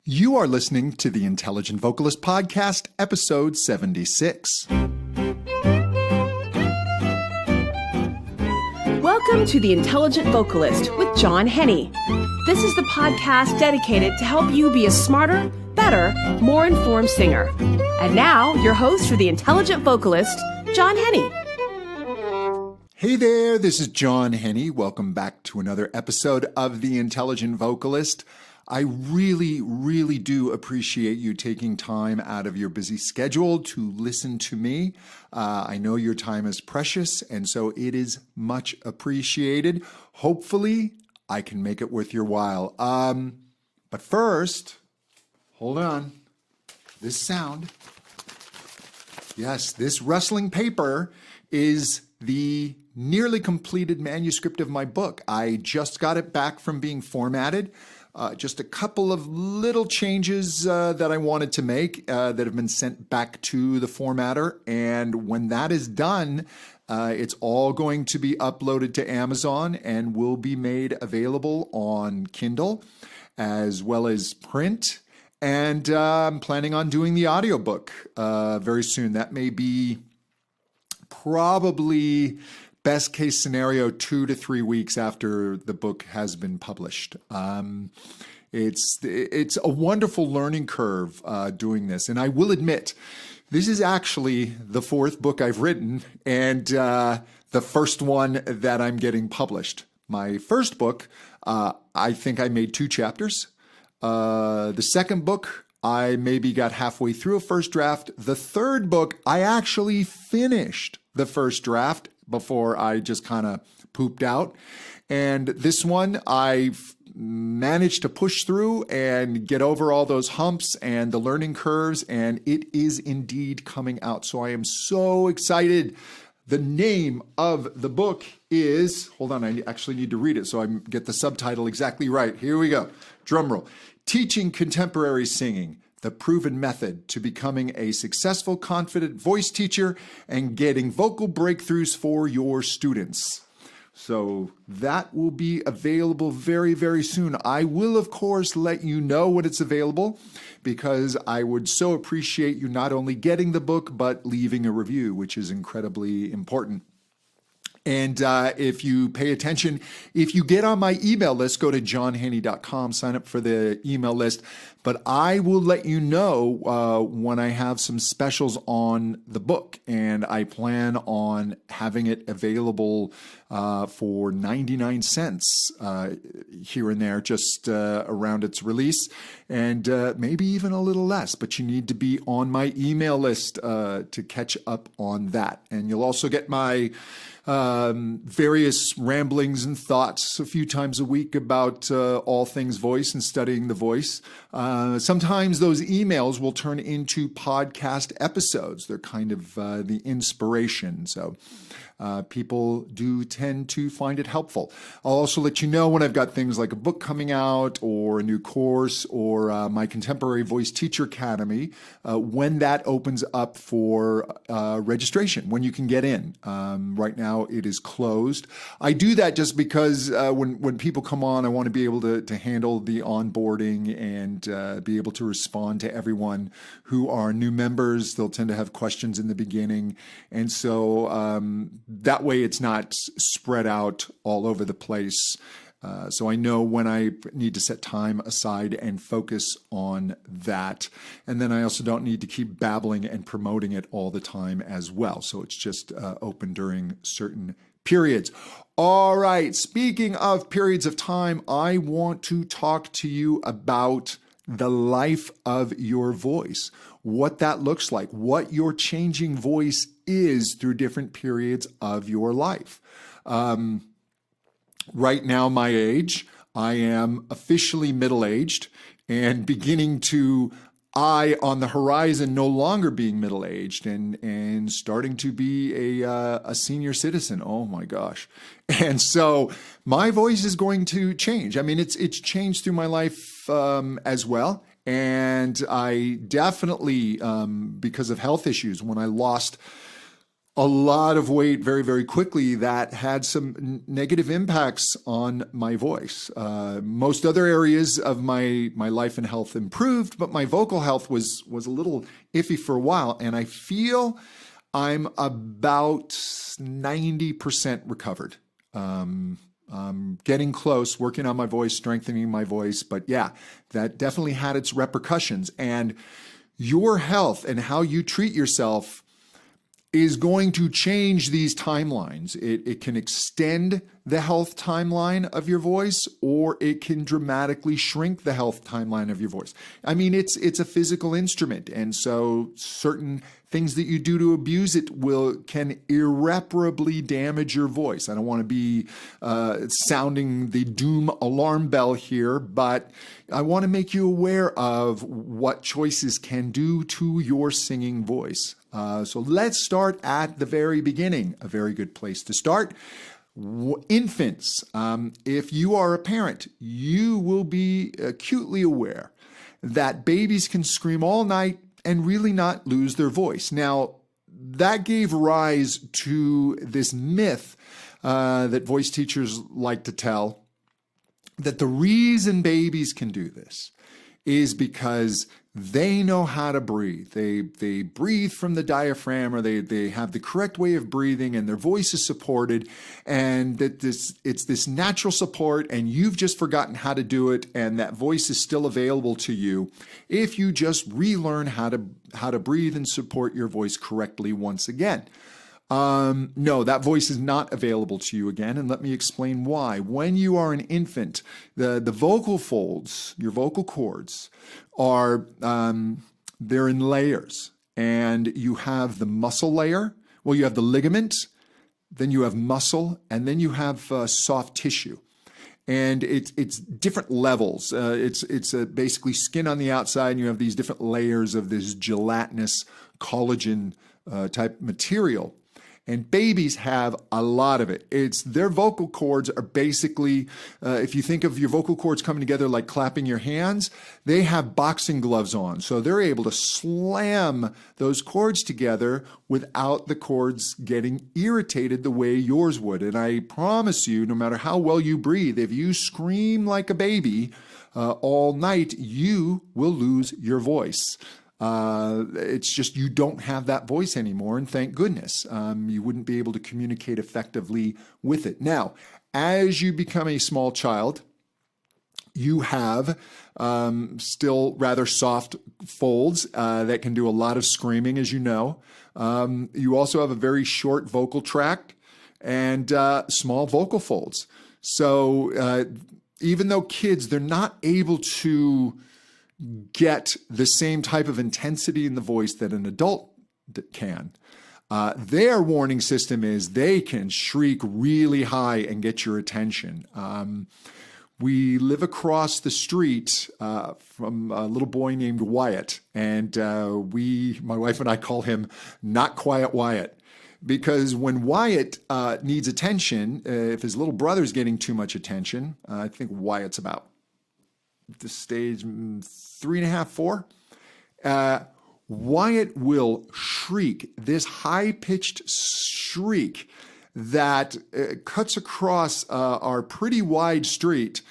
You are listening to the Intelligent Vocalist Podcast, episode 76. Welcome to the Intelligent Vocalist with John Henny. This is the podcast dedicated to help you be a smarter, better, more informed singer. And now, your host for the Intelligent Vocalist, John Henny. Hey there, this is John Henny. Welcome back to another episode of the Intelligent Vocalist. I really do appreciate you taking time out of your busy schedule to listen to me. I know your time is precious, and so it is much appreciated. Hopefully, I can make it worth your while. But first, hold on. This sound, yes, this rustling paper is the nearly completed manuscript of my book. I just got it back from being formatted. Just a couple of little changes that I wanted to make that have been sent back to the formatter. And when that is done, it's all going to be uploaded to Amazon and will be made available on Kindle as well as print. And I'm planning on doing the audiobook very soon. That may be probably best case scenario 2 to 3 weeks after the book has been published. It's a wonderful learning curve doing this. And I will admit, this is actually the fourth book I've written and the first one that I'm getting published. My first book, I think I made 2 chapters. The second book, I maybe got halfway through a first draft. The third book, I actually finished the first draft before I just kind of pooped out. And this one, I've managed to push through and get over all those humps and the learning curves, and it is indeed coming out. So I am so excited. The name of the book is, hold on, I actually need to read it so I get the subtitle exactly right. Here we go. Drum roll. Teaching Contemporary Singing, the Proven Method to Becoming a Successful, Confident Voice Teacher and Getting Vocal Breakthroughs for Your Students. So that will be available very soon. I will, of course, let you know when it's available because I would so appreciate you not only getting the book, but leaving a review, which is incredibly important. And if you pay attention, if you get on my email list, go to johnhenny.com, sign up for the email list. But I will let you know when I have some specials on the book. And I plan on having it available for 99 cents here and there, just around its release. And maybe even a little less. But you need to be on my email list to catch up on that. And you'll also get my various ramblings and thoughts a few times a week about all things voice and studying the voice. Sometimes those emails will turn into podcast episodes. They're kind of the inspiration. So people do tend to find it helpful. I'll also let you know when I've got things like a book coming out or a new course or my Contemporary Voice Teacher Academy, when that opens up for registration, when you can get in. Right now it is closed. I do that just because when people come on, I want to be able to handle the onboarding and be able to respond to everyone who are new members. They'll tend to have questions in the beginning. And so that way it's not spread out all over the place. So I know when I need to set time aside and focus on that. And then I also don't need to keep babbling and promoting it all the time as well. So it's just open during certain periods. All right. Speaking of periods of time, I want to talk to you about the life of your voice, what that looks like, what your changing voice is through different periods of your life. Right now, my age, I am officially middle-aged and beginning to eye on the horizon no longer being middle-aged and starting to be a senior citizen. Oh my gosh. And so my voice is going to change. I mean, it's changed through my life as well. And I definitely, because of health issues, when I lost a lot of weight very, very quickly that had some negative impacts on my voice. Most other areas of my life and health improved, but my vocal health was a little iffy for a while. And I feel I'm about 90% recovered. Getting close, working on my voice, strengthening my voice. But yeah, that definitely had its repercussions. And your health and how you treat yourself is going to change these timelines. It can extend the health timeline of your voice, or it can dramatically shrink the health timeline of your voice. I mean, it's a physical instrument, and so certain things that you do to abuse it can irreparably damage your voice. I don't want to be sounding the doom alarm bell here, but I want to make you aware of what choices can do to your singing voice. So let's start at the very beginning. A very good place to start. Infants. If you are a parent, you will be acutely aware that babies can scream all night and really not lose their voice. Now, that gave rise to this myth that voice teachers like to tell, that the reason babies can do this is because they know how to breathe. They breathe from the diaphragm, or they have the correct way of breathing, and their voice is supported, and that it's this natural support, and you've just forgotten how to do it, and that voice is still available to you if you just relearn how to breathe and support your voice correctly once again. No, that voice is not available to you again, and let me explain why. When you are an infant, the vocal folds, your vocal cords, are they're in layers, and you have the muscle layer. Well, you have the ligament, then you have muscle, and then you have soft tissue. And it's different levels. It's basically skin on the outside, and you have these different layers of this gelatinous collagen type material. And babies have a lot of it. Their vocal cords are basically, if you think of your vocal cords coming together like clapping your hands, they have boxing gloves on. So they're able to slam those cords together without the cords getting irritated the way yours would. And I promise you, no matter how well you breathe, if you scream like a baby all night, you will lose your voice. It's just you don't have that voice anymore, and thank goodness. You wouldn't be able to communicate effectively with it. Now, as you become a small child, you have still rather soft folds that can do a lot of screaming, as you know. You also have a very short vocal tract and small vocal folds. So even though kids, they're not able to get the same type of intensity in the voice that an adult can. Their warning system is they can shriek really high and get your attention. We live across the street from a little boy named Wyatt, and my wife and I call him Not Quiet Wyatt, because when Wyatt needs attention, if his little brother's getting too much attention, I think Wyatt's about the stage 3.5, 4. Wyatt will shriek this high-pitched shriek that cuts across our pretty wide street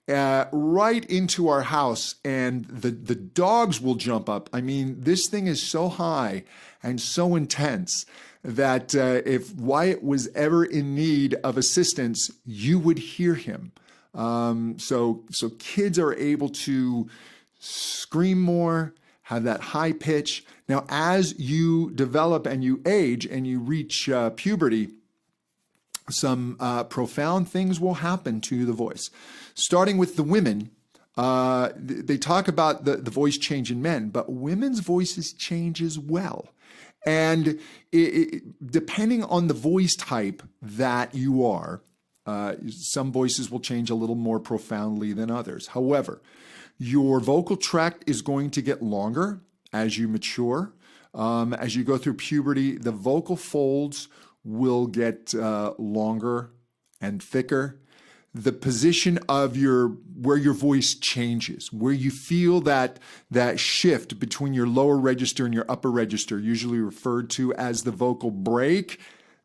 right into our house, and the dogs will jump up. I mean, this thing is so high and so intense that if Wyatt was ever in need of assistance, you would hear him. So kids are able to scream more, have that high pitch. Now, as you develop and you age and you reach puberty, some profound things will happen to the voice. Starting with the women, they talk about the voice change in men, but women's voices change as well. And depending on the voice type that you are, some voices will change a little more profoundly than others. However, your vocal tract is going to get longer as you mature. As you go through puberty, the vocal folds will get longer and thicker. the position of where your voice changes, where you feel that shift between your lower register and your upper register, usually referred to as the vocal break,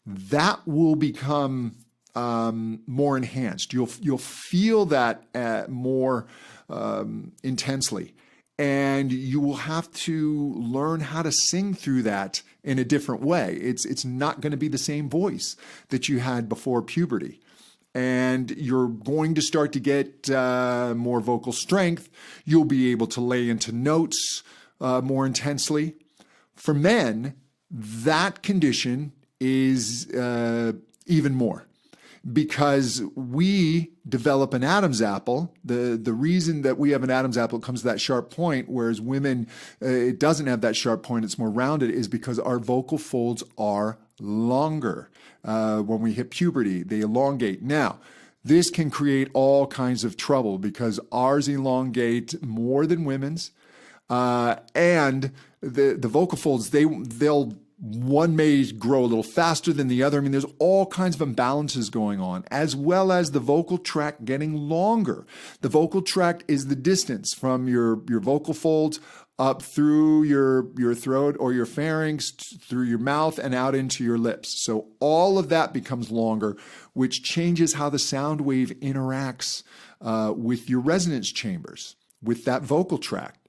that will become more enhanced. You'll feel that more intensely, and you will have to learn how to sing through that in a different way. It's not going to be the same voice that you had before puberty. And you're going to start to get more vocal strength. You'll be able to lay into notes more intensely. For men, that condition is even more, because we develop an Adam's apple. The reason that we have an Adam's apple comes to that sharp point, whereas women, it doesn't have that sharp point, it's more rounded, is because our vocal folds are longer. When we hit puberty, they elongate. Now, this can create all kinds of trouble because ours elongate more than women's. And the vocal folds, one may grow a little faster than the other. I mean, there's all kinds of imbalances going on, as well as the vocal tract getting longer. The vocal tract is the distance from your vocal folds up through your throat or your pharynx, through your mouth and out into your lips. So all of that becomes longer, which changes how the sound wave interacts with your resonance chambers, with that vocal tract.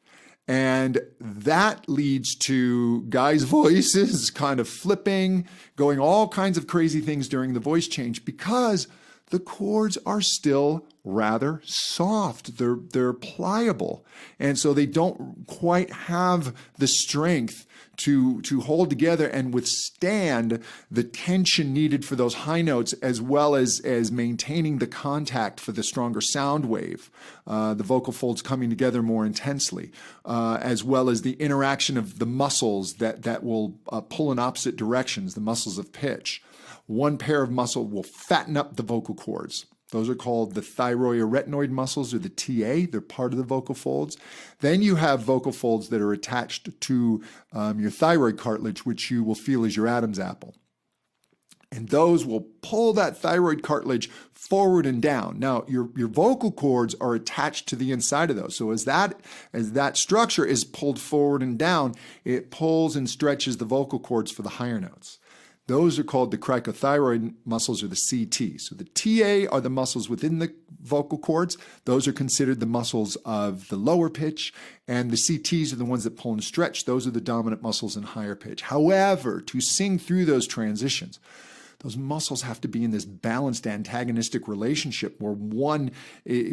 And that leads to guys' voices kind of flipping, going all kinds of crazy things during the voice change, because the chords are still rather soft. They're pliable. And so they don't quite have the strength to hold together and withstand the tension needed for those high notes, as well as maintaining the contact for the stronger sound wave, the vocal folds coming together more intensely, as well as the interaction of the muscles that will pull in opposite directions, the muscles of pitch. One pair of muscle will fatten up the vocal cords. Those are called the thyroid muscles, or the TA. They're part of the vocal folds. Then you have vocal folds that are attached to your thyroid cartilage, which you will feel is your Adam's apple. And those will pull that thyroid cartilage forward and down. Now, your vocal cords are attached to the inside of those. So as that structure is pulled forward and down, it pulls and stretches the vocal cords for the higher notes. Those are called the cricothyroid muscles, or the CT. So the TA are the muscles within the vocal cords. Those are considered the muscles of the lower pitch, and the CTs are the ones that pull and stretch. Those are the dominant muscles in higher pitch. However, to sing through those transitions, those muscles have to be in this balanced antagonistic relationship where one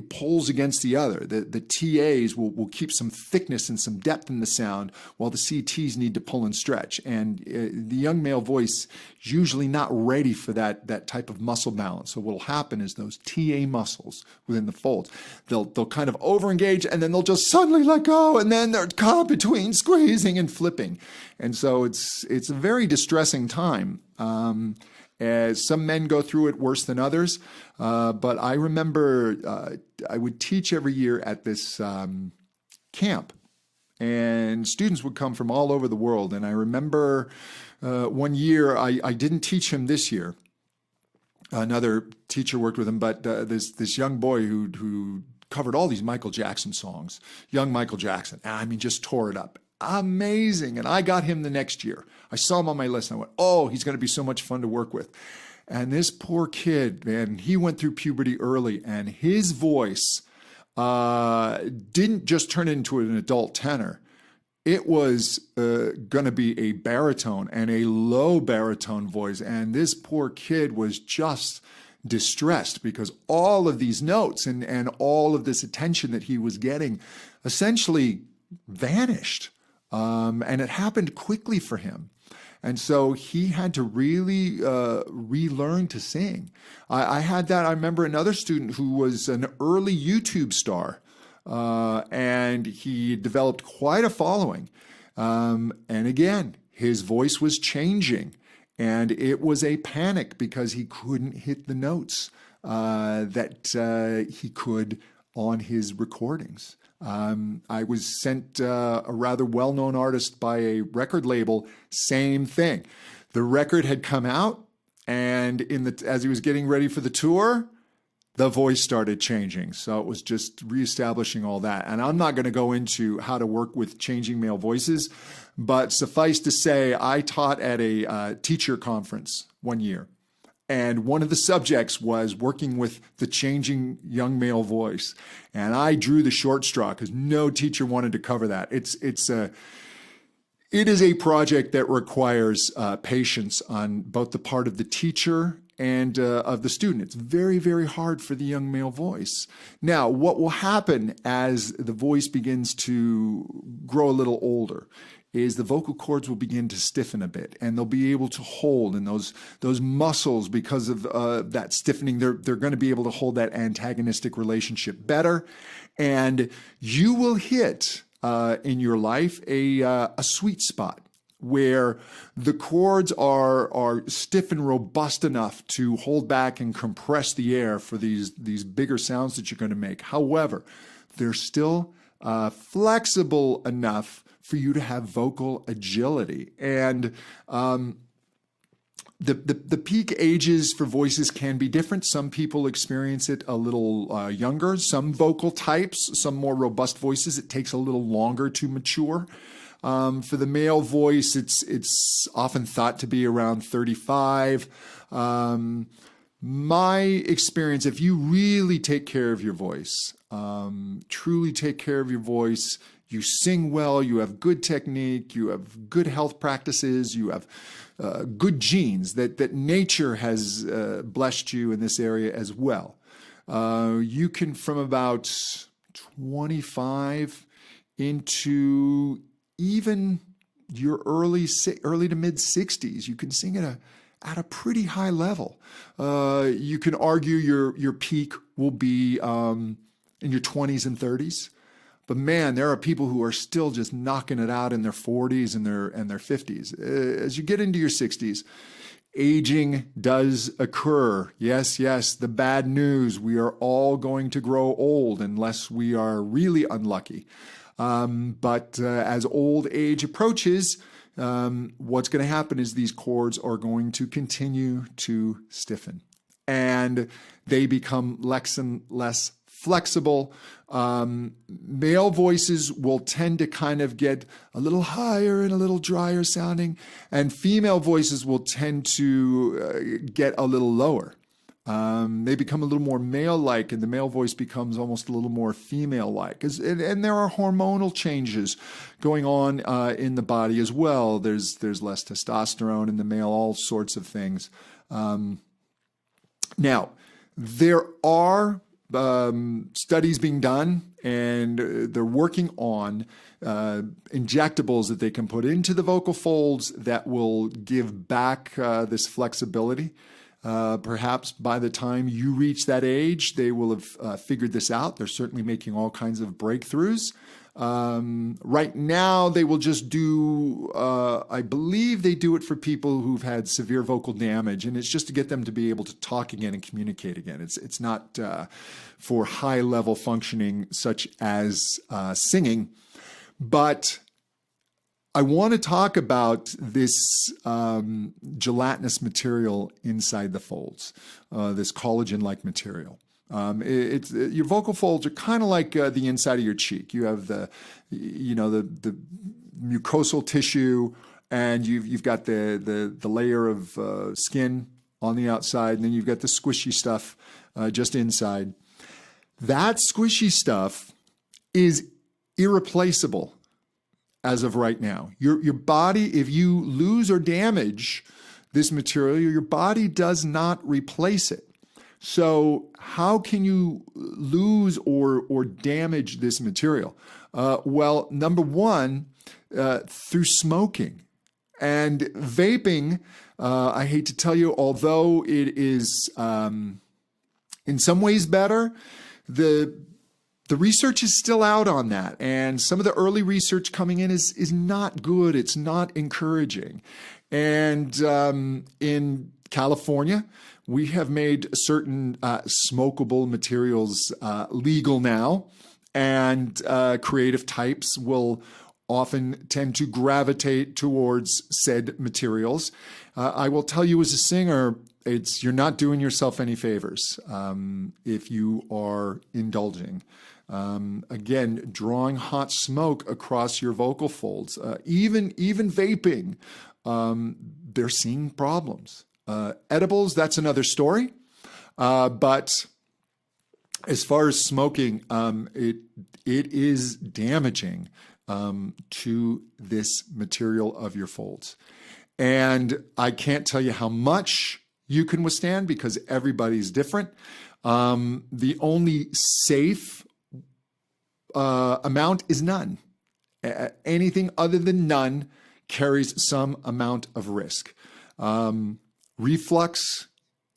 pulls against the other. The TAs will keep some thickness and some depth in the sound, while the CTs need to pull and stretch. And the young male voice is usually not ready for that type of muscle balance. So what will happen is those TA muscles within the folds, they'll kind of overengage, and then they'll just suddenly let go, and then they're caught between squeezing and flipping. And so it's a very distressing time. Some men go through it worse than others, but I remember I would teach every year at this camp, and students would come from all over the world. And I remember one year, I didn't teach him this year. Another teacher worked with him, but this young boy who covered all these Michael Jackson songs, young Michael Jackson, I mean, just tore it up. Amazing. And I got him the next year. I saw him on my list and I went, oh, he's going to be so much fun to work with. And this poor kid, man, he went through puberty early, and his voice didn't just turn into an adult tenor. It was going to be a baritone, and a low baritone voice. And this poor kid was just distressed because all of these notes and all of this attention that he was getting essentially vanished. And it happened quickly for him. And so he had to really relearn to sing. I had that. I remember another student who was an early YouTube star, and he developed quite a following. And again, his voice was changing, and it was a panic because he couldn't hit the notes that he could on his recordings. I was sent a rather well-known artist by a record label, same thing. The record had come out, and as he was getting ready for the tour, the voice started changing. So it was just reestablishing all that. And I'm not going to go into how to work with changing male voices, but suffice to say, I taught at a teacher conference one year. And one of the subjects was working with the changing young male voice. And I drew the short straw because no teacher wanted to cover that. It is a project that requires patience on both the part of the teacher and of the student. It's very, very hard for the young male voice. Now, what will happen as the voice begins to grow a little older is the vocal cords will begin to stiffen a bit, and they'll be able to hold, and those muscles, because of that stiffening, they're going to be able to hold that antagonistic relationship better, and you will hit in your life a sweet spot where the cords are stiff and robust enough to hold back and compress the air for these bigger sounds that you're going to make. However, they're still flexible enough for you to have vocal agility. And the peak ages for voices can be different. Some people experience it a little younger. Some vocal types, some more robust voices, it takes a little longer to mature. For the male voice, it's often thought to be around 35. My experience, if you really take care of your voice, truly take care of your voice, you sing well, you have good technique, you have good health practices, you have good genes, that nature has blessed you in this area as well. You can, from about 25 into even your early to mid 60s, you can sing at a pretty high level. You can argue your peak will be in your 20s and 30s. But man, there are people who are still just knocking it out in their 40s and their 50s. As you get into your 60s, aging does occur. Yes, the bad news. We are all going to grow old unless we are really unlucky. But as old age approaches, what's going to happen is these cords are going to continue to stiffen, and they become less and less flexible. Male voices will tend to kind of get a little higher and a little drier sounding, and female voices will tend to get a little lower. They become a little more male-like, and the male voice becomes almost a little more female-like. And there are hormonal changes going on in the body as well. There's less testosterone in the male, all sorts of things. Now, there are studies being done, and they're working on injectables that they can put into the vocal folds that will give back this flexibility. Perhaps by the time you reach that age, they will have figured this out. They're certainly making all kinds of breakthroughs. Right now, they will just do, I believe they do it for people who've had severe vocal damage, and it's just to get them to be able to talk again and communicate again. It's not for high-level functioning such as singing. But I want to talk about this gelatinous material inside the folds, this collagen-like material. Your vocal folds are kind of like the inside of your cheek. You have the mucosal tissue, and you've got the layer of skin on the outside, and then you've got the squishy stuff just inside. That squishy stuff is irreplaceable as of right now. Your body, if you lose or damage this material, your body does not replace it. So how can you lose or damage this material? Well, number one, through smoking. And vaping, I hate to tell you, although it is in some ways better, the research is still out on that. And some of the early research coming in is not good. It's not encouraging. And in California, we have made certain smokable materials legal now, and creative types will often tend to gravitate towards said materials. I will tell you as a singer, you're not doing yourself any favors if you are indulging. Again, drawing hot smoke across your vocal folds, even vaping, they're seeing problems. Edibles, that's another story. But as far as smoking, it is damaging to this material of your folds. And I can't tell you how much you can withstand because everybody's different. The only safe amount is none. Anything other than none carries some amount of risk. Reflux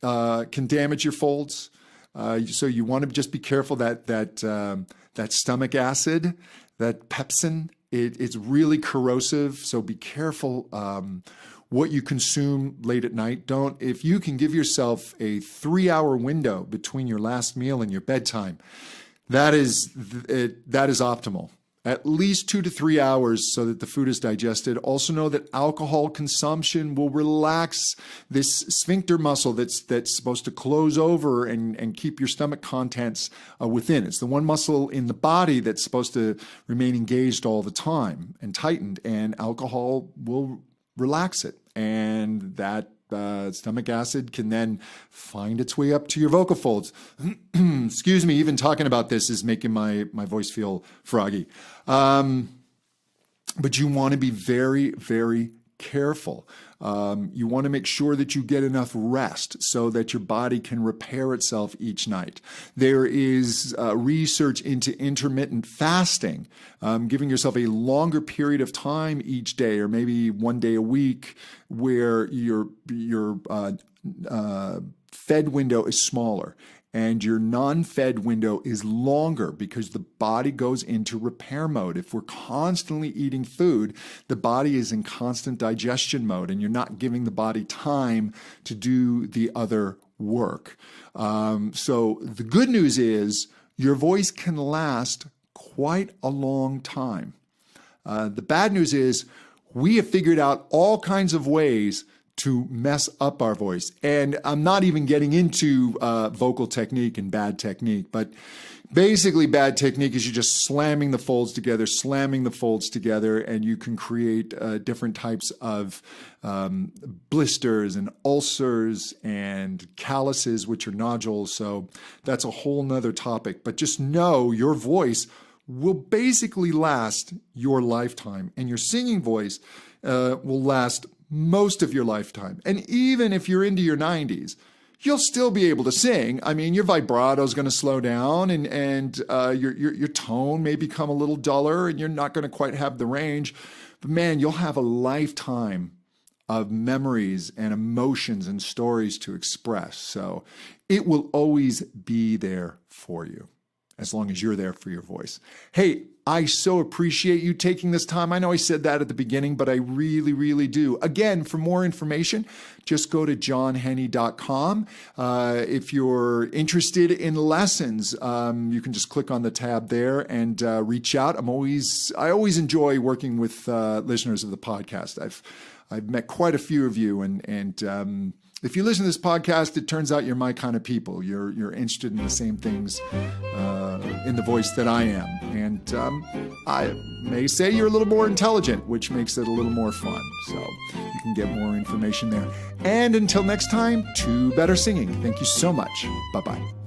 can damage your folds. So you want to just be careful that stomach acid, that pepsin, it's really corrosive. So be careful what you consume late at night. If you can give yourself a 3-hour window between your last meal and your bedtime, that is optimal. At least 2 to 3 hours so that the food is digested. Also know that alcohol consumption will relax this sphincter muscle that's supposed to close over and keep your stomach contents within. It's the one muscle in the body that's supposed to remain engaged all the time and tightened, and alcohol will relax it. And that stomach acid can then find its way up to your vocal folds. Excuse me, even talking about this is making my voice feel froggy. But you want to be very, very careful. You want to make sure that you get enough rest so that your body can repair itself each night. There is research into intermittent fasting, giving yourself a longer period of time each day, or maybe one day a week, where your fed window is smaller and your non-fed window is longer because the body goes into repair mode. If we're constantly eating food, the body is in constant digestion mode, and you're not giving the body time to do the other work. So the good news is your voice can last quite a long time. The bad news is we have figured out all kinds of ways to mess up our voice. And I'm not even getting into vocal technique and bad technique, but basically bad technique is you're just slamming the folds together, and you can create different types of blisters and ulcers and calluses, which are nodules. So that's a whole nother topic. But just know your voice will basically last your lifetime, and your singing voice will last most of your lifetime. And even if you're into your 90s, you'll still be able to sing. I mean, your vibrato is going to slow down, and your tone may become a little duller, and you're not going to quite have the range. But man, you'll have a lifetime of memories and emotions and stories to express. So it will always be there for you, as long as you're there for your voice. Hey, I so appreciate you taking this time. I know I said that at the beginning, but I really, really do. Again, for more information, just go to johnhenny.com. If you're interested in lessons, you can just click on the tab there and reach out. I always enjoy working with listeners of the podcast. I've met quite a few of you, and if you listen to this podcast, it turns out you're my kind of people. You're interested in the same things in the voice that I am. And I may say you're a little more intelligent, which makes it a little more fun. So you can get more information there. And until next time, to better singing. Thank you so much. Bye-bye.